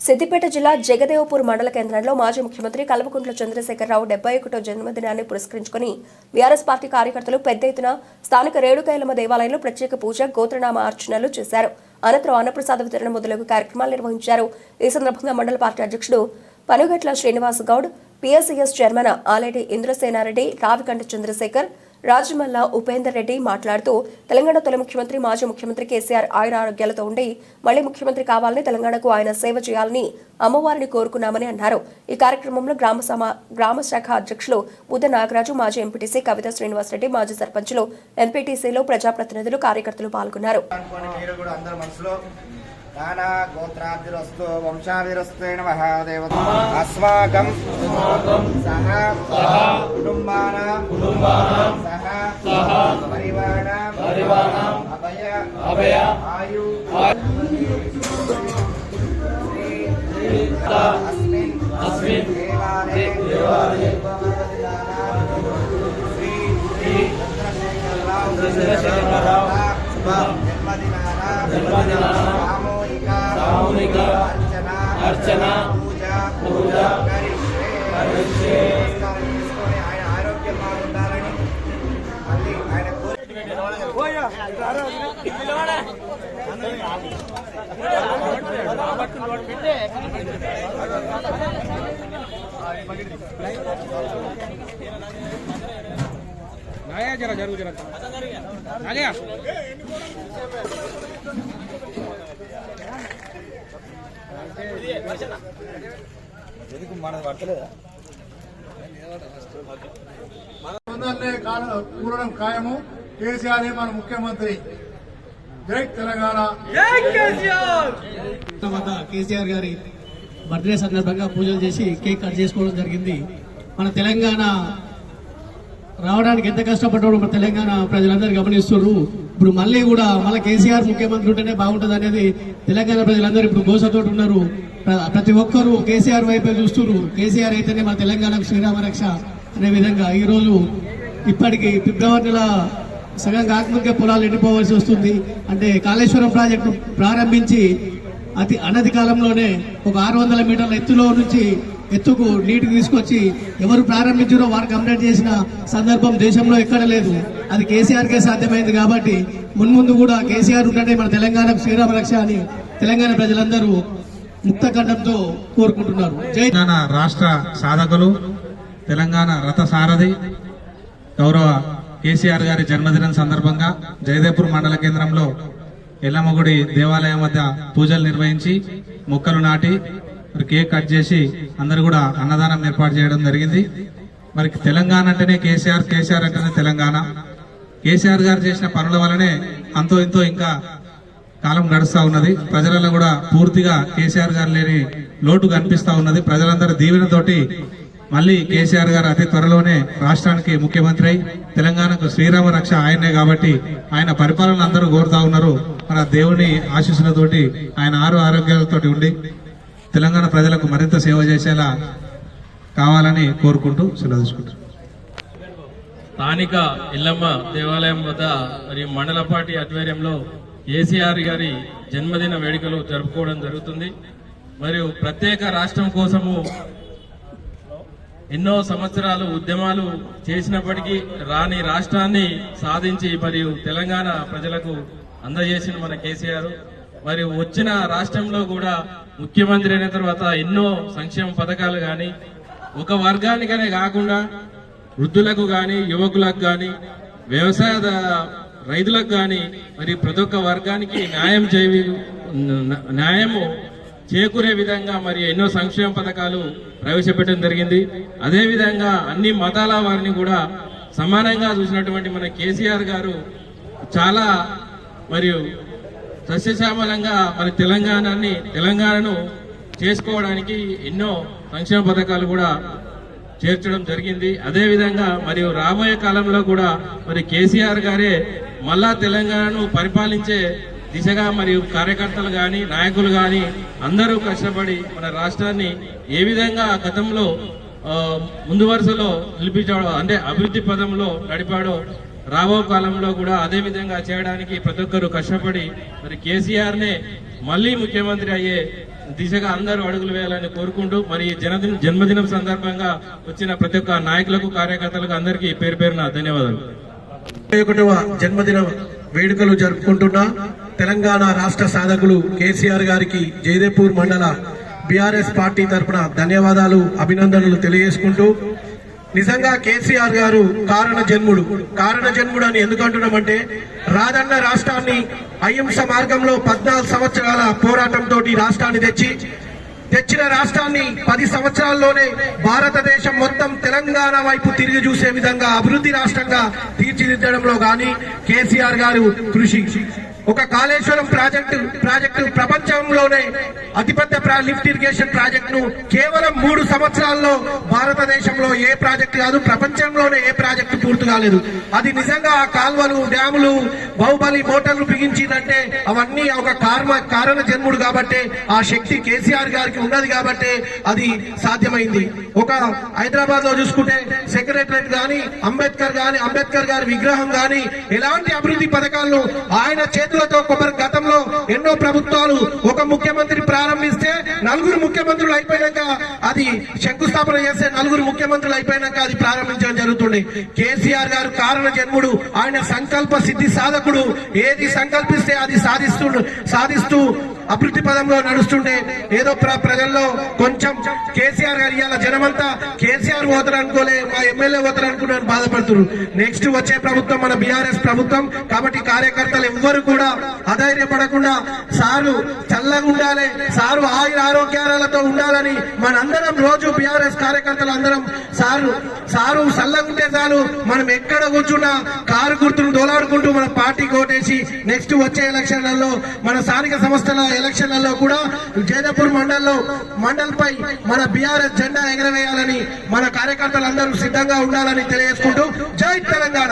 సిద్దిపేట జిల్లా జగదేవపూర్ మండల కేంద్రంలో మాజీ ముఖ్యమంత్రి కల్వకుంట్ల చంద్రశేఖరరావు 71వ జన్మదినాన్ని పురస్కరించుకుని బీఆర్ఎస్ పార్టీ కార్యకర్తలు పెద్ద ఎత్తున స్థానిక రేణుకాయలమ్మ దేవాలయంలో ప్రత్యేక పూజ గోత్రనామ అర్చనలు చేశారు. అనంతరం అన్నప్రసాద వితరణ మొదలగు కార్యక్రమాలు నిర్వహించారు. ఈ సందర్భంగా మండల పార్టీ అధ్యక్షుడు పనుగట్ల శ్రీనివాస్ గౌడ్, పిఎస్సిఎస్ చైర్మన్ ఆలేటి ఇంద్రసేనారెడ్డి, రావికంట చంద్రశేఖర్, రాజమల్ల ఉపేందర్ రెడ్డి మాట్లాడుతూ తెలంగాణ తొలి ముఖ్యమంత్రి మాజీ ముఖ్యమంత్రి కేసీఆర్ ఆయురారోగ్యాలతో ఉండి మళ్లీ ముఖ్యమంత్రి కావాలని, తెలంగాణకు ఆయన సేవ చేయాలని అమ్మవారిని కోరుకున్నామని అన్నారు. ఈ కార్యక్రమంలో గ్రామ శాఖ అధ్యక్షులు బుద్ధ నాగరాజు, మాజీ ఎంపీటీసీ కవిత శ్రీనివాసరెడ్డి, మాజీ సర్పంచులు, ఎంపీటీసీలో ప్రజాప్రతినిధులు, కార్యకర్తలు పాల్గొన్నారు. నానా గోత్రాభిరస్తు వంశాభిరస్తేన మహాదేవత అస్మాకం సహ కుటుంబానాం సహ పరివారాం అభయ ఆయు అస్మిన్ దేవాలయ శ్రీ చంద్రశేఖరరావు సామూహిక అర్చన పూజ ఆయన ఆరోగ్యం బాగుండాలని మళ్ళీ ఆయన जरा जरूर जरा आ गया కూడడం ఖాయము. కేసీఆర్ మన ముఖ్యమంత్రి. జై తెలంగాణ. కేసీఆర్ గారి బర్త్డే సందర్భంగా పూజలు చేసి కేక్ కట్ చేసుకోవడం జరిగింది. మన తెలంగాణ రావడానికి ఎంత కష్టపడ్డాడో మన తెలంగాణ ప్రజలందరూ గమనిస్తున్నారు. ఇప్పుడు మళ్ళీ కేసీఆర్ ముఖ్యమంత్రి ఉంటేనే బాగుంటుంది అనేది తెలంగాణ ప్రజలందరూ ఇప్పుడు గోసతో ఉన్నారు. ప్రతి ఒక్కరూ కేసీఆర్ వైపే చూస్తున్నారు. కేసీఆర్ అయితేనే మన తెలంగాణకు శ్రీరామ రక్ష అనే విధంగా ఈ రోజు ఇప్పటికి ఫిబ్రవరి నెల సగం కాకముందుకే పొలాలు ఎండిపోవాల్సి వస్తుంది. అంటే కాళేశ్వరం ప్రాజెక్టు ప్రారంభించి అనతి కాలంలోనే ఒక 600 మీటర్ల ఎత్తులో నుంచి ఎత్తుకు నీటికి తీసుకొచ్చి ఎవరు ప్రారంభించారో వారు కంప్లీట్ చేసిన సందర్భం దేశంలో ఎక్కడ లేదు. అది కేసీఆర్కే సాధ్యమైంది. కాబట్టి మున్ముందు కూడా కేసీఆర్ ఉంటే మన తెలంగాణకు శ్రీరామ రక్ష అని తెలంగాణ ప్రజలందరూ ముక్త కంఠంతో కోరుకుంటున్నారు. తెలంగాణ రాష్ట్ర సాధకులు, తెలంగాణ రథ సారథి గౌరవ కేసీఆర్ గారి జన్మదినం సందర్భంగా జగదేపూర్ మండల కేంద్రంలో ఎల్లమ్మగుడి దేవాలయం వద్ద పూజలు నిర్వహించి మొక్కలు నాటి కేక్ కట్ చేసి అందరు కూడా అన్నదానం ఏర్పాటు చేయడం జరిగింది. మరి తెలంగాణ అంటేనే కేసీఆర్, కేసీఆర్ అంటేనే తెలంగాణ. కేసీఆర్ గారు చేసిన పనుల వల్లనే అంతో ఇంతో ఇంకా కాలం గడుస్తూ ఉన్నది. ప్రజలలో కూడా పూర్తిగా కేసీఆర్ గారు లేని లోటు కనిపిస్తా ఉన్నది. ప్రజలందరూ దీవెనతోటి మళ్ళీ కేసీఆర్ గారు అతి త్వరలోనే రాష్ట్రానికి ముఖ్యమంత్రి అయి తెలంగాణకు శ్రీరామ రక్ష ఆయనే కాబట్టి ఆయన పరిపాలన అందరూ కోరుతా ఉన్నారు. మన దేవుని ఆశీస్సులతోటి ఆయన ఆరోగ్యాలతోటి ఉండి తెలంగాణ ప్రజలకు మరింత సేవ చేసేలా కావాలని కోరుకుంటూ సెలవు తీసుకుంటారు. స్థానిక ఎల్లమ్మ దేవాలయం వద్ద మరియు మండల పార్టీ ఆధ్వర్యంలో కేసీఆర్ గారి జన్మదిన వేడుకలు జరుపుకోవడం జరుగుతుంది. మరియు ప్రత్యేక రాష్ట్రం కోసము ఎన్నో సంవత్సరాలు ఉద్యమాలు చేసినప్పటికీ రాని రాష్ట్రాన్ని సాధించి మరియు తెలంగాణ ప్రజలకు అందజేసిన మన కేసీఆర్ మరియు వచ్చిన రాష్ట్రంలో కూడా ముఖ్యమంత్రి అయిన తర్వాత ఎన్నో సంక్షేమ పథకాలు కానీ ఒక వర్గానికనే కాకుండా వృద్ధులకు కానీ, యువకులకు కానీ, వ్యవసాయ రైతులకు కానీ మరి ప్రతి ఒక్క వర్గానికి న్యాయము చేకూరే విధంగా మరి ఎన్నో సంక్షేమ పథకాలు ప్రవేశపెట్టడం జరిగింది. అదేవిధంగా అన్ని మతాల వారిని కూడా సమానంగా చూసినటువంటి మన కేసీఆర్ గారు చాలా మరియు సస్యశ్యామలంగా మరి తెలంగాణను చేసుకోవడానికి ఎన్నో సంక్షేమ పథకాలు కూడా చేర్చడం జరిగింది. అదేవిధంగా మరియు రాబోయే కాలంలో కూడా మరి కేసీఆర్ గారే మళ్ళా తెలంగాణను పరిపాలించే దిశగా మరియు కార్యకర్తలు కానీ, నాయకులు కానీ అందరూ కష్టపడి మన రాష్ట్రాన్ని ఏ విధంగా గతంలో ముందు వరుసలో నిలిపించాడో, అంటే అభివృద్ధి పదంలో నడిపాడో రాబో కాలంలో కూడా అదే విధంగా చేయడానికి ప్రతి ఒక్కరూ కష్టపడి మరి కేసీఆర్ నే మళ్ళీ ముఖ్యమంత్రి అయ్యే దిశగా అందరూ అడుగులు వేయాలని కోరుకుంటూ మరి ఈ జన్మదినం సందర్భంగా వచ్చిన ప్రతి ఒక్క నాయకులకు కార్యకర్తలకు అందరికీ పేరు పేరున ధన్యవాదాలు. 21వ జన్మదిన వేడుకలు జరుపుకుంటున్న తెలంగాణ రాష్ట్ర సాధకులు కేసీఆర్ గారికి జైదేపూర్ మండల బీఆర్ఎస్ పార్టీ తరఫున ధన్యవాదాలు, అభినందనలు తెలియజేసుకుంటూ, నిజంగా కేసీఆర్ గారు కారణ జన్ముడు అని ఎందుకు అంటున్నామంటే, రాజన్న రాష్ట్రాన్ని అహింస మార్గంలో 14 సంవత్సరాల పోరాటంతో రాష్ట్రాన్ని తెచ్చిన రాష్ట్రాన్ని 10 సంవత్సరాల్లోనే భారతదేశం మొత్తం తెలంగాణ వైపు తిరిగి చూసే విధంగా అభివృద్ధి రాష్ట్రంగా తీర్చిదిద్దడంలో గాని కేసీఆర్ గారు కృషి. ఒక కాళేశ్వరం ప్రాజెక్టు ప్రపంచంలోనే అతిపెద్ద లిఫ్ట్ ఇరిగేషన్ ప్రాజెక్టును కేవలం 3 సంవత్సరాల్లో భారతదేశంలో ఏ ప్రాజెక్టు కాదు, ప్రపంచంలోనే ఏ ప్రాజెక్టు పూర్తి కాలేదు. అది నిజంగా ఆ కాల్వలు, డ్యాములు, బాహుబలి మోటార్లు బిగించిందంటే అవన్నీ ఒక కారణ జన్ముడు కాబట్టి, ఆ శక్తి కేసీఆర్ గారికి ఉన్నది కాబట్టి అది సాధ్యమైంది. ఒక హైదరాబాద్ లో చూసుకుంటే సెక్రటరేట్ గాని, అంబేద్కర్ గారి విగ్రహం గాని, ఎలాంటి అభివృద్ధి పథకాలను ఆయన చేతులతో గతంలో ఎన్నో ప్రభుత్వాలు ఒక ముఖ్యమంత్రి ప్రారంభిస్తే 4 ముఖ్యమంత్రులు అయిపోయాక అది శంకుస్థాపన చేస్తే 4 ముఖ్యమంత్రులు అయిపోయాక అది ప్రారంభించడం జరుగుతుంది. కేసీఆర్ గారు కారణ జన్ముడు, ఆయన సంకల్ప సిద్ధి సాధకుడు. ఏది సంకల్పిస్తే అది సాధిస్తూ అభివృద్ధి పదంలో నడుస్తుంటే ఏదో ప్రజల్లో కొంచెం కేసీఆర్ గారు ఇవాళ జనమంతా కేసీఆర్ పోతారు అనుకోలే, మా ఎమ్మెల్యే పోతారు అనుకున్నాను బాధపడుతున్నారు. నెక్స్ట్ వచ్చే ప్రభుత్వం మన బీఆర్ఎస్ ప్రభుత్వం కాబట్టి కార్యకర్తలు ఎవ్వరు కూడా అధైర్యపడకుండా సారు చల్లగా ఉండాలి, సారు ఆరోగ్యాలతో ఉండాలని మనందరం రోజు బీఆర్ఎస్ కార్యకర్తలు అందరం సారు చల్లగా ఉంటే చాలు, మనం ఎక్కడ కూర్చున్నా కారు గుర్తును దోలాడుకుంటూ మన పార్టీ కోటేసి నెక్స్ట్ వచ్చే ఎలక్షన్లలో మన స్థానిక సంస్థల ఎలక్షన్లలో కూడా జైదేపూర్ మండల్పై మన బీఆర్ఎస్ జెండా ఎగరవేయాలని మన కార్యకర్తలందరూ సిద్ధంగా ఉండాలని తెలియజేసుకుంటూ జై తెలంగాణ.